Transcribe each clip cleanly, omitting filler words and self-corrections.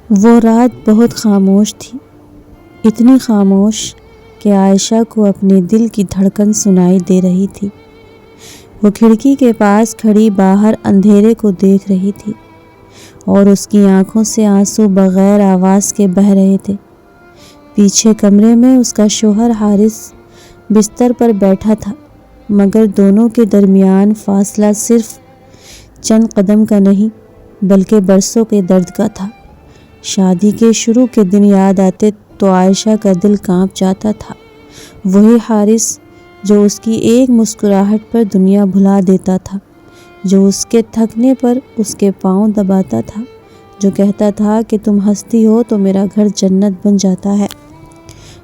وہ رات بہت خاموش تھی، اتنی خاموش کہ عائشہ کو اپنے دل کی دھڑکن سنائی دے رہی تھی۔ وہ کھڑکی کے پاس کھڑی باہر اندھیرے کو دیکھ رہی تھی اور اس کی آنکھوں سے آنسو بغیر آواز کے بہہ رہے تھے۔ پیچھے کمرے میں اس کا شوہر حارث بستر پر بیٹھا تھا، مگر دونوں کے درمیان فاصلہ صرف چند قدم کا نہیں بلکہ برسوں کے درد کا تھا۔ شادی کے شروع کے دن یاد آتے تو عائشہ کا دل کانپ جاتا تھا۔ وہی حارث جو اس کی ایک مسکراہٹ پر دنیا بھلا دیتا تھا، جو اس کے تھکنے پر اس کے پاؤں دباتا تھا، جو کہتا تھا کہ تم ہنستی ہو تو میرا گھر جنت بن جاتا ہے۔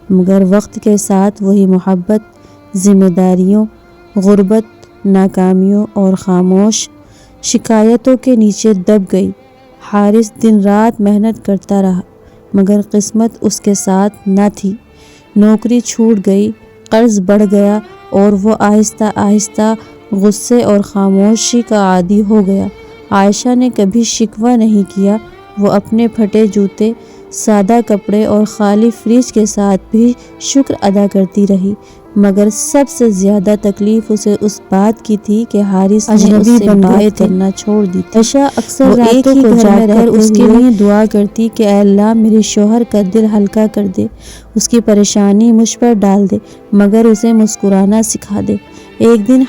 مگر وقت کے ساتھ وہی محبت ذمہ داریوں، غربت، ناکامیوں اور خاموش شکایتوں کے نیچے دب گئی۔ حارث دن رات محنت کرتا رہا، مگر قسمت اس کے ساتھ نہ تھی۔ نوکری چھوٹ گئی، قرض بڑھ گیا اور وہ آہستہ آہستہ غصے اور خاموشی کا عادی ہو گیا۔ عائشہ نے کبھی شکوہ نہیں کیا، وہ اپنے پھٹے جوتے، سادہ کپڑے اور خالی فریج کے ساتھ بھی شکر ادا کرتی رہی، مگر سب سے زیادہ تکلیف اسے اس بات کی تھی کہ حارث نے اس سے بات کرنا چھوڑ دی تھی۔ عائشہ اکثر راتوں کو جاگ کر اس کے لیے دعا کرتی کہ اے اللہ میرے شوہر کا دل ہلکا کر دے، اس کی پریشانی مجھ پر ڈال دے، مگر اسے مسکرانا سکھا دے۔ ایک دن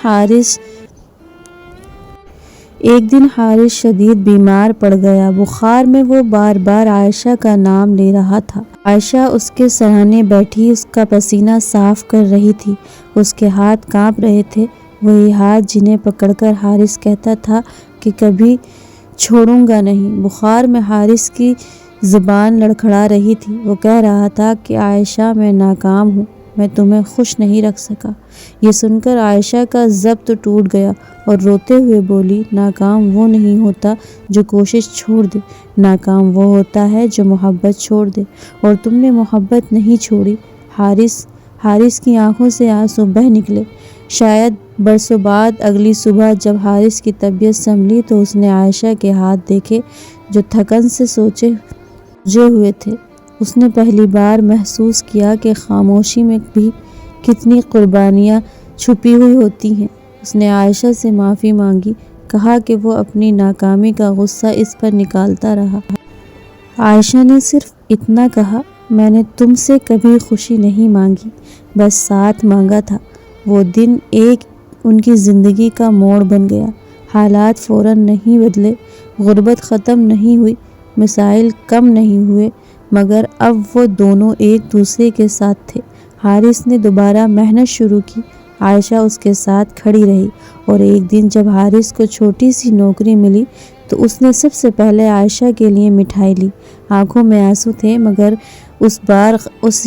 حارث شدید بیمار پڑ گیا۔ بخار میں وہ بار بار عائشہ کا نام لے رہا تھا۔ عائشہ اس کے سرہانے بیٹھی اس کا پسینہ صاف کر رہی تھی، اس کے ہاتھ کانپ رہے تھے، وہی ہاتھ جنہیں پکڑ کر حارث کہتا تھا کہ کبھی چھوڑوں گا نہیں۔ بخار میں حارث کی زبان لڑکھڑا رہی تھی، وہ کہہ رہا تھا کہ عائشہ میں ناکام ہوں، میں تمہیں خوش نہیں رکھ سکا۔ یہ سن کر عائشہ کا ضبط ٹوٹ گیا اور روتے ہوئے بولی، ناکام وہ نہیں ہوتا جو کوشش چھوڑ دے، ناکام وہ ہوتا ہے جو محبت چھوڑ دے، اور تم نے محبت نہیں چھوڑی۔ حارث کی آنکھوں سے آنسو بہہ نکلے۔ شاید برسوں بعد اگلی صبح جب حارث کی طبیعت سنبھلی تو اس نے عائشہ کے ہاتھ دیکھے جو تھکن سے سوجے ہوئے تھے۔ اس نے پہلی بار محسوس کیا کہ خاموشی میں بھی کتنی قربانیاں چھپی ہوئی ہوتی ہیں۔ اس نے عائشہ سے معافی مانگی، کہا کہ وہ اپنی ناکامی کا غصہ اس پر نکالتا رہا۔ عائشہ نے صرف اتنا کہا، میں نے تم سے کبھی خوشی نہیں مانگی، بس ساتھ مانگا تھا۔ وہ دن ان کی زندگی کا موڑ بن گیا۔ حالات فوراً نہیں بدلے، غربت ختم نہیں ہوئی، مسائل کم نہیں ہوئے، مگر اب وہ دونوں ایک دوسرے کے ساتھ تھے۔ حارث نے دوبارہ محنت شروع کی، عائشہ اس کے ساتھ کھڑی رہی، اور ایک دن جب حارث کو چھوٹی سی نوکری ملی تو اس نے سب سے پہلے عائشہ کے لیے مٹھائی لی۔ آنکھوں میں آنسو تھے، مگر اس بار اس